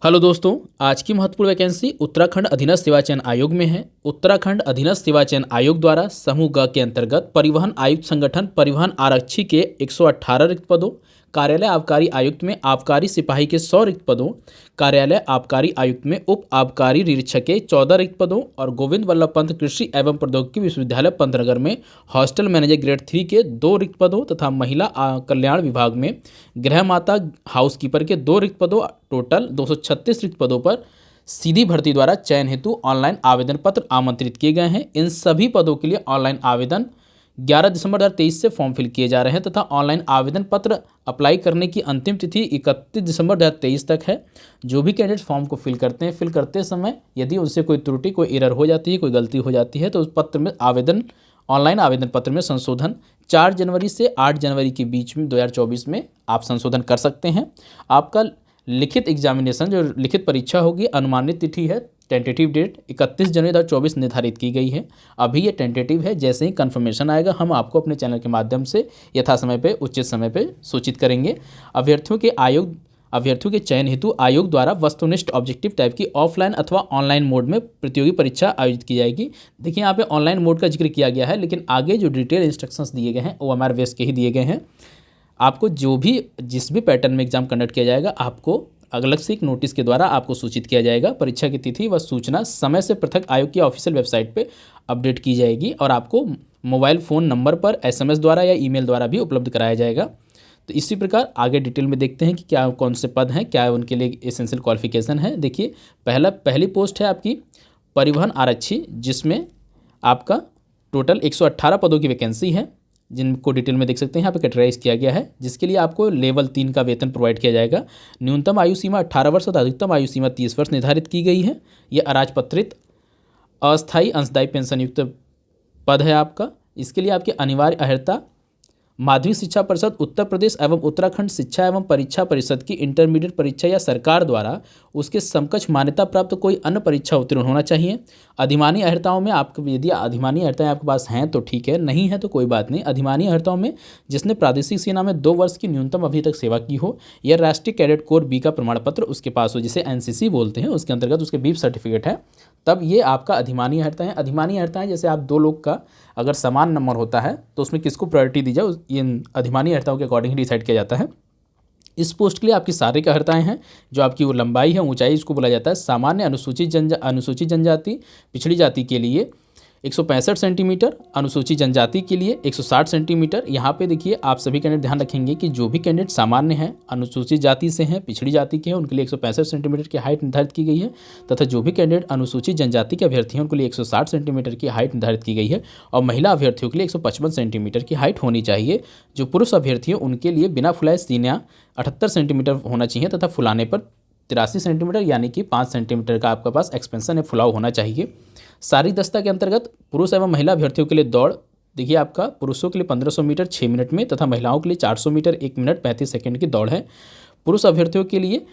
Hello दोस्तों, आज की महत्वपूर्ण वैकेंसी उत्तराखंड अधीनस्थ सेवा चयन आयोग में है। उत्तराखंड अधीनस्थ सेवा चयन आयोग द्वारा समूह ग के अंतर्गत परिवहन आयुक्त संगठन परिवहन आरक्षी के 118 रिक्त पदों, कार्यालय आबकारी आयुक्त में आबकारी सिपाही के 100 रिक्त पदों, कार्यालय आबकारी आयुक्त में उप आबकारी निरीक्षक के 14 रिक्त पदों और गोविंद वल्लभ पंत कृषि एवं प्रौद्योगिकी विश्वविद्यालय पंतनगर में हॉस्टल मैनेजर ग्रेड 3 के 2 रिक्त पदों तथा महिला कल्याण विभाग में गृह माता हाउसकीपर के 2 रिक्त पदों, टोटल 236 रिक्त पदों पर सीधी भर्ती द्वारा चयन हेतु ऑनलाइन आवेदन पत्र आमंत्रित किए गए हैं। इन सभी पदों के लिए ऑनलाइन आवेदन 11 दिसंबर 2023 से फॉर्म फिल किए जा रहे हैं तथा ऑनलाइन आवेदन पत्र अप्लाई करने की अंतिम तिथि 31 दिसंबर 2023 तक है। जो भी कैंडिडेट फॉर्म को फिल करते समय यदि उनसे कोई त्रुटि, कोई एरर हो जाती है, कोई गलती हो जाती है तो उस पत्र में ऑनलाइन आवेदन पत्र में संशोधन 4 जनवरी से 8 जनवरी के बीच में 2024 में आप संशोधन कर सकते हैं। आपका लिखित एग्जामिनेशन, जो लिखित परीक्षा होगी, अनुमानित तिथि है, टेंटेटिव डेट 31 जनवरी 2024 निर्धारित की गई है। अभी ये टेंटेटिव है, जैसे ही कंफर्मेशन आएगा हम आपको अपने चैनल के माध्यम से यथा समय पे, उचित समय पे सूचित करेंगे। अभ्यर्थियों के चयन हेतु आयोग द्वारा वस्तुनिष्ठ ऑब्जेक्टिव टाइप की ऑफलाइन अथवा ऑनलाइन मोड में प्रतियोगी परीक्षा आयोजित की जाएगी। देखिए यहाँ पे ऑनलाइन मोड का जिक्र किया गया है, लेकिन आगे जो डिटेल इंस्ट्रक्शंस दिए गए हैं वो हमारे वेस्ट के ही दिए गए हैं। आपको जिस भी पैटर्न में एग्जाम कंडक्ट किया जाएगा, आपको अलग से एक नोटिस के द्वारा आपको सूचित किया जाएगा। परीक्षा की तिथि व सूचना समय से पृथक आयोग की ऑफिशियल वेबसाइट पे अपडेट की जाएगी और आपको मोबाइल फ़ोन नंबर पर SMS द्वारा या ईमेल द्वारा भी उपलब्ध कराया जाएगा। तो इसी प्रकार आगे डिटेल में देखते हैं कि क्या कौन से पद हैं, क्या उनके लिए एसेंशियल क्वालिफिकेशन है। देखिए, पहली पोस्ट है आपकी परिवहन आरक्षी, जिसमें आपका टोटल 118 पदों की वैकेंसी है, जिनको डिटेल में देख सकते हैं। यहाँ पे कैटेगराइज किया गया है, जिसके लिए आपको लेवल 3 का वेतन प्रोवाइड किया जाएगा। न्यूनतम आयु सीमा 18 वर्ष तथा अधिकतम आयु सीमा 30 वर्ष निर्धारित की गई है। यह अराजपत्रित अस्थायी अंशदायी पेंशन युक्त पद है आपका। इसके लिए आपकी अनिवार्य अर्हता माध्यमिक शिक्षा परिषद उत्तर प्रदेश एवं उत्तराखंड शिक्षा एवं परीक्षा परिषद की इंटरमीडिएट परीक्षा या सरकार द्वारा उसके समकक्ष मान्यता प्राप्त कोई अन्य परीक्षा उत्तीर्ण होना चाहिए। अधिमानी अर्हताओं में आपको, यदि अधिमानी अर्हताएं आपके पास हैं तो ठीक है, नहीं है तो कोई बात नहीं। अधिमानी अर्हताओं में जिसने प्रादेशिक सेना में 2 वर्ष की न्यूनतम अवधि तक सेवा की हो या राष्ट्रीय कैडेट कोर बी का प्रमाण पत्र उसके पास हो, जिसे NCC बोलते हैं, उसके अंतर्गत उसके बीप सर्टिफिकेट है, तब ये आपका अधिमानी अर्हता है। अधिमानी अर्हता जैसे आप 2 लोग का अगर समान नंबर होता है तो उसमें किसको प्रायोरिटी दी जाए, ये अधिमानी अर्हताओं के अकॉर्डिंग डिसाइड किया जाता है। इस पोस्ट के लिए आपकी शारीरिक अर्हताएं हैं, जो आपकी वो लंबाई है, ऊंचाई, इसको बोला जाता है। सामान्य अनुसूचित जनजाति पिछड़ी जाति के लिए 165 सेंटीमीटर, अनुसूचित जनजाति के लिए 160 सेंटीमीटर। यहाँ पे देखिए, आप सभी कैंडिडेट ध्यान रखेंगे कि जो भी कैंडिडेट सामान्य हैं, अनुसूचित जाति से हैं, पिछड़ी जाति के हैं, उनके लिए 165 सेंटीमीटर की हाइट निर्धारित की गई है तथा जो भी कैंडिडेट अनुसूचित जनजाति के अभ्यर्थी हैं उनके लिए 160 सेंटीमीटर की हाइट निर्धारित की गई है और महिला अभ्यर्थियों के लिए 155 सेंटीमीटर की हाइट होनी चाहिए। जो पुरुष अभ्यर्थी हैं उनके लिए बिना फुलाए सीना 78 सेंटीमीटर होना चाहिए तथा फुलाने पर 83 सेंटीमीटर यानी कि 5 सेंटीमीटर का आपके पास एक्सपेंशन या फुलाव होना चाहिए। शारीरिक दक्षता के अंतर्गत पुरुष एवं महिला अभ्यर्थियों के लिए दौड़, देखिए आपका पुरुषों के लिए 1500 मीटर 6 मिनट में तथा महिलाओं के लिए 400 मीटर 1 मिनट 35 सेकंड की दौड़ है। पुरुष अभ्यर्थियों के लिए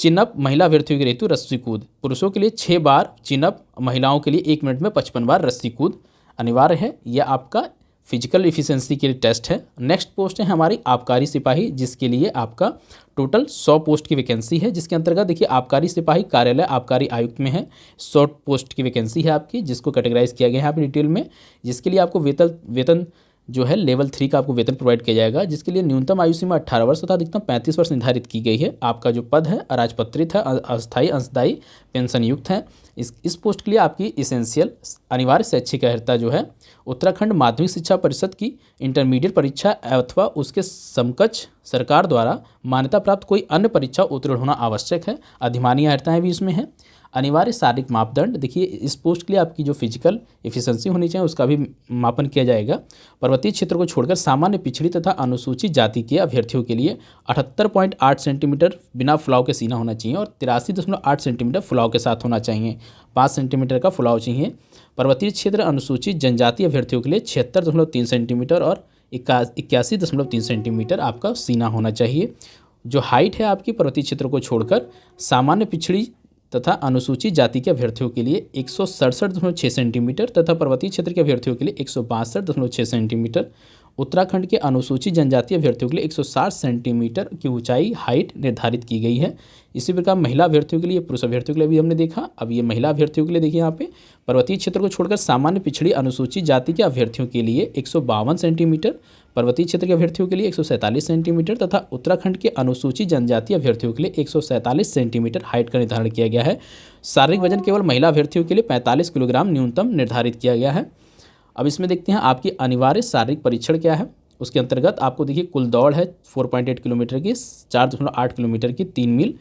चिनअप, महिला अभ्यर्थियों के लिए हेतु रस्सी कूद, पुरुषों के लिए 6 बार चिनअप, महिलाओं के लिए 1 मिनट में 55 बार रस्सी कूद अनिवार्य है। यह आपका फिजिकल एफिशिएंसी के लिए टेस्ट है। नेक्स्ट पोस्ट है हमारी आबकारी सिपाही, जिसके लिए आपका टोटल 100 पोस्ट की वैकेंसी है, जिसके अंतर्गत देखिए आबकारी सिपाही कार्यालय आबकारी आयुक्त में है। 100 पोस्ट की वैकेंसी है आपकी, जिसको कैटेगराइज किया गया है यहाँ पे डिटेल में, जिसके लिए आपको वेतन जो है लेवल 3 का आपको वेतन प्रोवाइड किया जाएगा, जिसके लिए न्यूनतम आयु सीमा 18 वर्ष तथा अधिकतम 35 वर्ष निर्धारित की गई है। आपका जो पद है अराजपत्रित है, अस्थायी अंशदायी पेंशन युक्त है। इस पोस्ट के लिए आपकी एसेंशियल अनिवार्य शैक्षिक अर्हता जो है उत्तराखंड माध्यमिक शिक्षा परिषद की इंटरमीडिएट परीक्षा अथवा उसके समकक्ष सरकार द्वारा मान्यता प्राप्त कोई अन्य परीक्षा उत्तीर्ण होना आवश्यक है। अधिमानी अर्हताएं भी इसमें हैं। अनिवार्य शारीरिक मापदंड, देखिए इस पोस्ट के लिए आपकी जो फिजिकल एफिशिएंसी होनी चाहिए उसका भी मापन किया जाएगा। पर्वतीय क्षेत्र को छोड़कर सामान्य पिछड़ी तथा अनुसूचित जाति के अभ्यर्थियों के लिए 78.8 सेंटीमीटर बिना फुलाव के सीना होना चाहिए और 83.8 सेंटीमीटर फुलाव के साथ होना चाहिए। 5 सेंटीमीटर का फुलाव चाहिए। पर्वतीय क्षेत्र अनुसूचित जनजाति अभ्यर्थियों के लिए 76.3 सेंटीमीटर और 81.3 सेंटीमीटर आपका सीना होना चाहिए। जो हाइट है आपकी पर्वतीय क्षेत्र को छोड़कर सामान्य पिछड़ी तथा अनुसूचित जाति के अभ्यर्थियों के लिए 167.6 सेंटीमीटर तथा पर्वतीय क्षेत्र के अभ्यर्थियों के लिए 162.6 सेंटीमीटर उत्तराखंड के अनुसूचित जनजाति अभ्यर्थियों के लिए 160 सेंटीमीटर की ऊंचाई हाइट निर्धारित की गई है। इसी प्रकार महिला अभ्यर्थियों के लिए, पुरुष अभ्यर्थियों के लिए भी हमने देखा। अब ये महिला अभ्यर्थियों के लिए देखिए यहाँ पे पर्वतीय क्षेत्र को छोड़कर सामान्य पिछड़ी अनुसूचित जाति के अभ्यर्थियों के लिए 152 सेंटीमीटर, पर्वतीय क्षेत्र के अभ्यर्थियों के लिए 147 सेंटीमीटर तथा उत्तराखंड के अनुसूचित जनजाति अभ्यर्थियों के लिए 147 सेंटीमीटर हाइट का निर्धारण किया गया है। शारीरिक वजन केवल महिला अभ्यर्थियों के लिए 45 किलोग्राम न्यूनतम निर्धारित किया गया है। अब इसमें देखते हैं आपकी अनिवार्य शारीरिक परीक्षण क्या है। उसके अंतर्गत आपको देखिए कुल दौड़ है 4.8 किलोमीटर की, 4.8 किलोमीटर की 3 मील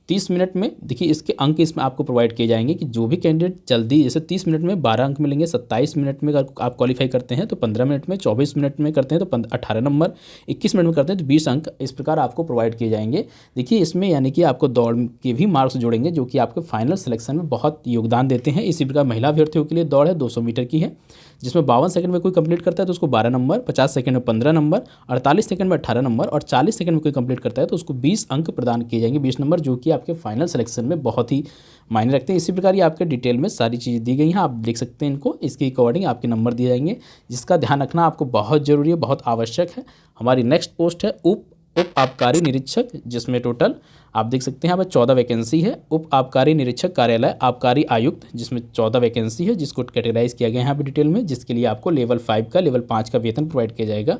30 मिनट में। देखिए इसके अंक इसमें आपको प्रोवाइड किए जाएंगे कि जो भी कैंडिडेट जल्दी, जैसे 30 मिनट में 12 अंक मिलेंगे, 27 मिनट में अगर आप क्वालिफाई करते हैं तो 15 मिनट में, 24 मिनट में करते हैं तो 18 नंबर, 21 मिनट में करते हैं तो 20 अंक, इस प्रकार आपको प्रोवाइड किए जाएंगे। देखिए इसमें यानी कि आपको दौड़ के भी मार्क्स जोड़ेंगे जो कि आपके फाइनल सिलेक्शन में बहुत योगदान देते हैं। इसी प्रकार महिला अभ्यर्थियों के लिए दौड़ है 200 मीटर की है, जिसमें 52 सेकंड में कोई कंप्लीट करता है तो उसको 12 नंबर, 50 सेकंड में 15 नंबर, 48 सेकंड में 18 नंबर और 40 सेकंड में कोई कंप्लीट करता है तो उसको 20 अंक प्रदान किए जाएंगे, 20 नंबर, जो कि आपके फाइनल सिलेक्शन में बहुत ही मायने रखते हैं। इसी प्रकार ये आपके डिटेल में सारी चीज़ें दी गई हैं, आप देख सकते हैं इनको, इसके अकॉर्डिंग आपके नंबर दिए जाएंगे, जिसका ध्यान रखना आपको बहुत ज़रूरी है, बहुत आवश्यक है। हमारी नेक्स्ट पोस्ट है उप आबकारी निरीक्षक, जिसमें टोटल आप देख सकते हैं यहाँ पर 14 वैकेंसी है। उप आबकारी निरीक्षक कार्यालय आबकारी आयुक्त, जिसमें 14 वैकेंसी है, जिसको कैटेगराइज किया गया है यहाँ पे डिटेल में, जिसके लिए आपको लेवल 5 का, लेवल 5 का वेतन प्रोवाइड किया जाएगा।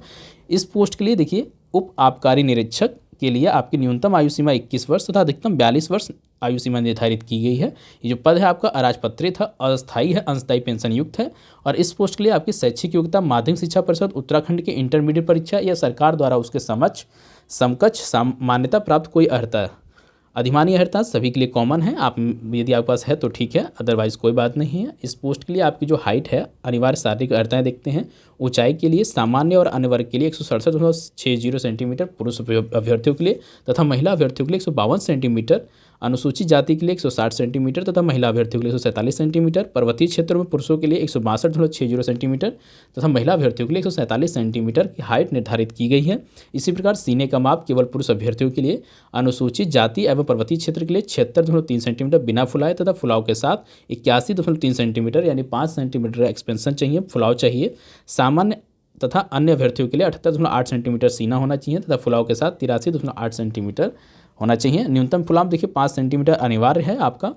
इस पोस्ट के लिए देखिए उप आबकारी निरीक्षक के लिए आपकी न्यूनतम आयु सीमा 21 वर्ष तथा अधिकतम 42 वर्ष आयु सीमा निर्धारित की गई है। ये जो पद है आपका अराजपत्रित है, अस्थायी है, अंशदायी पेंशन युक्त है। और इस पोस्ट के लिए आपकी शैक्षिक योग्यता माध्यमिक शिक्षा परिषद उत्तराखंड की इंटरमीडिएट परीक्षा या सरकार द्वारा उसके समकक्ष मान्यता प्राप्त कोई अर्हता, अधिमानी अर्हता सभी के लिए कॉमन है। आप यदि आपके पास है तो ठीक है, अदरवाइज कोई बात नहीं है। इस पोस्ट के लिए आपकी जो हाइट है, अनिवार्य शारीरिक अर्हताएँ देखते हैं। ऊंचाई के लिए सामान्य और अन्य वर्ग के लिए 167.60 सेंटीमीटर पुरुष अभ्यर्थियों के लिए तथा महिला अभ्यर्थियों के लिए 152 सेंटीमीटर, अनुसूचित जाति के लिए 160 सेंटीमीटर तथा महिला अभ्यर्थियों के लिए 147 सेंटीमीटर, पर्वतीय क्षेत्रों में पुरुषों के लिए 162.60 सेंटीमीटर तथा महिला अभ्यर्थियों के लिए 147 सेंटीमीटर की हाइट निर्धारित की गई है। इसी प्रकार सीने का माप केवल पुरुष अभ्यर्थियों के लिए, अनुसूचित जाति एवं पर्वतीय क्षेत्र के लिए 76.3 सेंटीमीटर बिना फुलाए तथा फुलाव के साथ 81.3 सेंटीमीटर यानी 5 सेंटीमीटर एक्सपेंशन चाहिए, फुलाव चाहिए। सामान्य तथा अन्य अभ्यर्थियों के लिए 78.8 सेंटीमीटर सीना होना चाहिए तथा फुलाव के साथ 83.8 सेंटीमीटर होना चाहिए। न्यूनतम फुलाव देखिए 5 सेंटीमीटर अनिवार्य है आपका।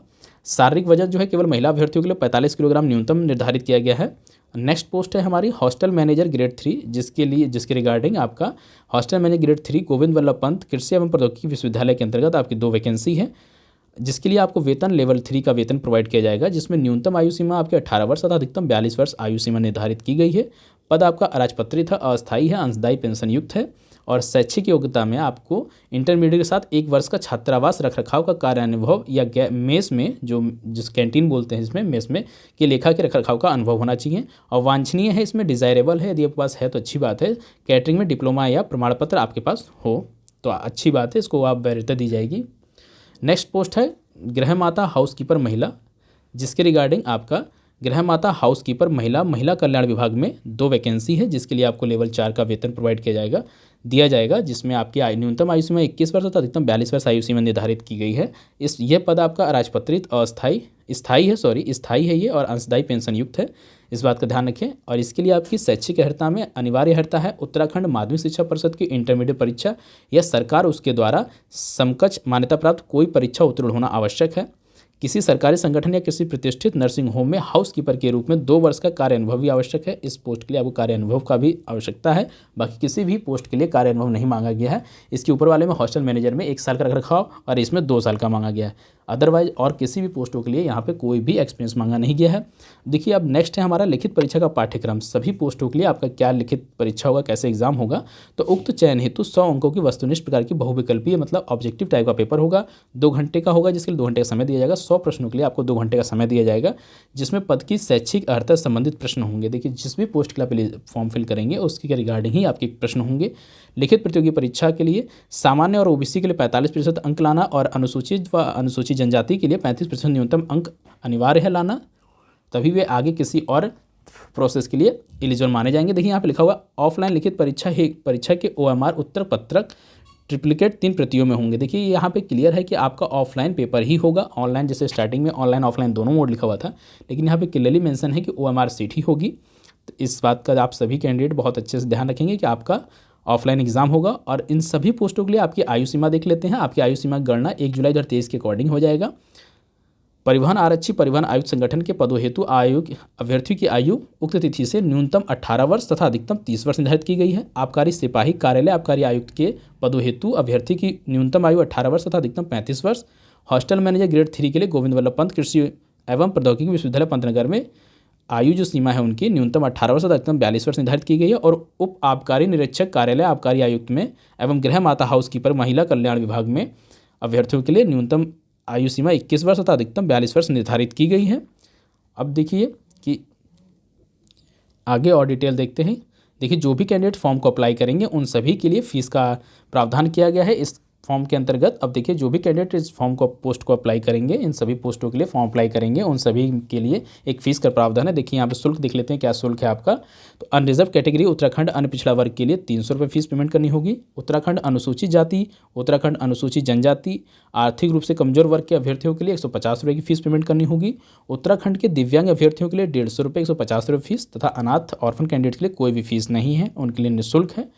शारीरिक वजन जो है केवल महिला अभ्यर्थियों के लिए 45 किलोग्राम न्यूनतम निर्धारित किया गया है। नेक्स्ट पोस्ट है हमारी हॉस्टल मैनेजर ग्रेड 3, जिसके रिगार्डिंग आपका hostel manager grade 3 Govind Vallabh Pant कृषि एवं प्रौद्योगिकी विश्वविद्यालय के अंतर्गत आपकी 2 वैकेंसी है, जिसके लिए आपको वेतन लेवल 3 का वेतन प्रोवाइड किया जाएगा, जिसमें न्यूनतम आयु सीमा आपके 18 वर्ष तथा अधिकतम 42 वर्ष आयु सीमा निर्धारित की गई है। पद आपका अराजपत्रित है, अस्थायी है, अंशदायी पेंशन युक्त है। और शैक्षिक योग्यता में आपको इंटरमीडिएट के साथ 1 वर्ष का छात्रावास रखरखाव का कार्यानुभव या मेस में, जिस कैंटीन बोलते हैं इसमें, मेस में के लेखा के रखरखाव का अनुभव होना चाहिए। और वांछनीय है, इसमें डिज़ायरेबल है, यदि आपके पास है तो अच्छी बात है। कैटरिंग में डिप्लोमा या प्रमाण पत्र आपके पास हो तो अच्छी बात है, इसको आप वैधता दी जाएगी। नेक्स्ट पोस्ट है गृह माता हाउसकीपर महिला, जिसके रिगार्डिंग आपका गृह माता हाउसकीपर महिला कल्याण विभाग में 2 वैकेंसी है, जिसके लिए आपको लेवल 4 का वेतन प्रोवाइड दिया जाएगा, जिसमें आपकी न्यूनतम आयु सीमा 21 वर्ष तथा अधिकतम 42 वर्ष आयु सीमा निर्धारित की गई है। यह पद आपका अराजपत्रित स्थायी है ये और अंशदायी पेंशन युक्त है, इस बात का ध्यान रखें। और इसके लिए आपकी शैक्षिक अर्हता में अनिवार्य अर्हता है उत्तराखंड माध्यमिक शिक्षा परिषद की इंटरमीडिएट परीक्षा या सरकार उसके द्वारा समकक्ष मान्यता प्राप्त कोई परीक्षा उत्तीर्ण होना आवश्यक है। किसी सरकारी संगठन या किसी प्रतिष्ठित नर्सिंग होम में हाउसकीपर के रूप में 2 वर्ष का कार्य अनुभव भी आवश्यक है। इस पोस्ट के लिए आपको कार्य अनुभव का भी आवश्यकता है, बाकी किसी भी पोस्ट के लिए कार्य अनुभव नहीं मांगा गया है। इसके ऊपर वाले में हॉस्टल मैनेजर में 1 साल का रखरखाव और इसमें 2 साल का मांगा गया है। अदरवाइज और किसी भी पोस्टों के लिए यहाँ पे कोई भी एक्सपीरियंस मांगा नहीं गया है। देखिए अब नेक्स्ट है हमारा लिखित परीक्षा का पाठ्यक्रम। सभी पोस्टों के लिए आपका क्या लिखित परीक्षा होगा, कैसे एग्जाम होगा, तो उक्त चयन हेतु 100 अंकों की वस्तुनिष्ठ प्रकार की बहुविकल्पीय मतलब ऑब्जेक्टिव टाइप का पेपर होगा। 2 घंटे का होगा, जिसके लिए 2 घंटे का समय दिया जाएगा। 100 प्रश्नों के लिए आपको 2 घंटे का समय दिया जाएगा, जिसमें पद की शैक्षिक अर्हता संबंधित प्रश्न होंगे। देखिए जिस भी पोस्ट के लिए फॉर्म फिल करेंगे उसके रिगार्डिंग ही आपके प्रश्न होंगे। लिखित प्रतियोगी परीक्षा के लिए सामान्य और ओबीसी के लिए 45% अंक लाना और अनुसूचित व अनुसूचित जनजाति के लिए 35% न्यूनतम अंक अनिवार्य है लाना, तभी वे आगे किसी और प्रोसेस के लिए एलिजिबल माने जाएंगे। देखिए यहाँ पे लिखा हुआ ऑफलाइन लिखित परीक्षा के OMR उत्तर पत्रक ट्रिप्लिकेट 3 प्रतियों में होंगे। देखिए यहाँ पे क्लियर है कि आपका ऑफलाइन पेपर ही होगा। ऑनलाइन जैसे स्टार्टिंग में ऑनलाइन ऑफलाइन दोनों मोड लिखा हुआ था, लेकिन यहाँ पे क्लियरली मेंशन है कि OMR सीट ही होगी। तो इस बात का आप सभी कैंडिडेट बहुत अच्छे से ध्यान रखेंगे कि आपका ऑफलाइन एग्जाम होगा। और इन सभी पोस्टों के लिए आपकी आयु सीमा देख लेते हैं। आपकी आयु सीमा गणना 1 जुलाई 2023 के अकॉर्डिंग हो जाएगा। परिवहन आरक्षी परिवहन आयुक्त संगठन के पदों हेतु आयोग अभ्यर्थियों की आयु उक्त तिथि से न्यूनतम 18 वर्ष तथा अधिकतम 30 वर्ष निर्धारित की गई है। आबकारी सिपाही कार्यालय आबकारी आयुक्त के पदों हेतु अभ्यर्थी की न्यूनतम आयु 18 वर्ष तथा अधिकतम 35 वर्ष। हॉस्टल मैनेजर ग्रेड 3 के लिए गोविंद वल्लभ पंत कृषि एवं प्रौद्योगिकी विश्वविद्यालय पंतनगर में आयु जो सीमा है उनकी न्यूनतम 18 वर्ष तथा अधिकतम 42 वर्ष निर्धारित की गई है। और उप आबकारी निरीक्षक कार्यालय आबकारी आयुक्त में एवं गृह माता हाउस कीपर महिला कल्याण विभाग में अभ्यर्थियों के लिए न्यूनतम आयु सीमा 21 वर्ष तथा अधिकतम 42 वर्ष निर्धारित की गई है। अब देखिए कि आगे और डिटेल देखते हैं। देखिए जो भी कैंडिडेट फॉर्म को अप्लाई करेंगे उन सभी के लिए फीस का प्रावधान किया गया है इस फॉर्म के अंतर्गत। अब देखिए जो भी कैंडिडेट इस फॉर्म को पोस्ट को अप्लाई करेंगे, इन सभी पोस्टों के लिए फॉर्म अप्लाई करेंगे, उन सभी के लिए एक फ़ीस का प्रावधान है। देखिए यहाँ पे शुल्क देख लेते हैं क्या शुल्क है आपका। तो अनरिजर्व कैटेगरी उत्तराखंड अन्य पिछड़ा वर्ग के लिए 300 रुपये फीस पेमेंट करनी होगी। उत्तराखंड अनुसूचित जाति, उत्तराखंड अनुसूचित जनजाति, आर्थिक रूप से कमजोर वर्ग के अभ्यर्थियों के लिए 150 रुपये की फीस पेमेंट करनी होगी। उत्तराखंड के दिव्यांग अभ्यर्थियों के लिए 150 रुपये 150 रुपये फीस तथा अनाथ ऑर्फन कैंडिडेट के लिए कोई भी फीस नहीं है, उनके लिए निःशुल्क है।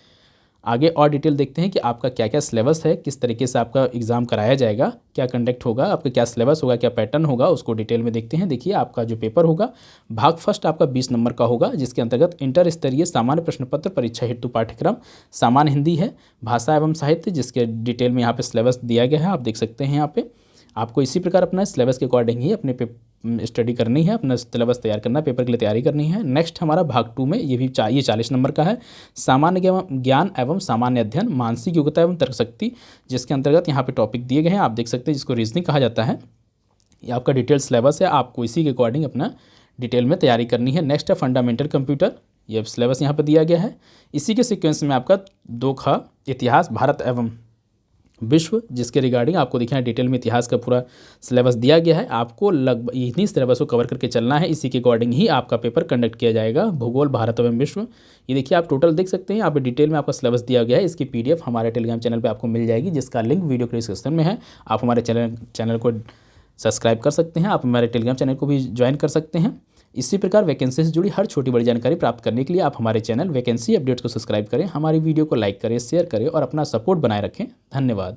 आगे और डिटेल देखते हैं कि आपका क्या क्या सिलेबस है, किस तरीके से आपका एग्ज़ाम कराया जाएगा, क्या कंडक्ट होगा, आपका क्या सिलेबस होगा, क्या पैटर्न होगा, उसको डिटेल में देखते हैं। देखिए आपका जो पेपर होगा भाग फर्स्ट आपका 20 नंबर का होगा, जिसके अंतर्गत इंटर स्तरीय सामान्य प्रश्न पत्र परीक्षा हेतु पाठ्यक्रम सामान्य हिंदी है, भाषा एवं साहित्य, जिसके डिटेल में यहाँ पे सिलेबस दिया गया है, आप देख सकते हैं। यहाँ पे आपको इसी प्रकार अपना सिलेबस के अकॉर्डिंग ही अपने स्टडी करनी है, अपना सिलेबस तैयार करना है, पेपर के लिए तैयारी करनी है। नेक्स्ट हमारा भाग 2 में ये 40 नंबर का है, सामान्य ज्ञान एवं सामान्य अध्ययन, मानसिक योग्यता एवं तर्कशक्ति, जिसके अंतर्गत यहाँ पे टॉपिक दिए गए हैं, आप देख सकते हैं, जिसको रीजनिंग कहा जाता है। ये आपका डिटेल सिलेबस है, आपको इसी के अकॉर्डिंग अपना डिटेल में तैयारी करनी है। नेक्स्ट है फंडामेंटल कंप्यूटर, ये सिलेबस यहाँ पर दिया गया है। इसी के सिक्वेंस में आपका 2ख इतिहास भारत एवं विश्व, जिसके रिगार्डिंग आपको देखना है डिटेल में इतिहास का पूरा सिलेबस दिया गया है। आपको लगभग इन्हीं सिलेबस को कवर करके चलना है, इसी के अकॉर्डिंग ही आपका पेपर कंडक्ट किया जाएगा। भूगोल भारत एवं विश्व, ये देखिए आप टोटल देख सकते हैं, यहाँ पे डिटेल में आपका सिलेबस दिया गया है। इसकी PDF हमारे टेलीग्राम चैनल पर आपको मिल जाएगी, जिसका लिंक वीडियो के डिस्क्रिप्शन में है। आप हमारे चैनल को सब्सक्राइब कर सकते हैं, आप हमारे टेलीग्राम चैनल को भी ज्वाइन कर सकते हैं। इसी प्रकार वैकेंसी से जुड़ी हर छोटी बड़ी जानकारी प्राप्त करने के लिए आप हमारे चैनल वैकेंसी अपडेट्स को सब्सक्राइब करें, हमारी वीडियो को लाइक करें, शेयर करें और अपना सपोर्ट बनाए रखें। धन्यवाद।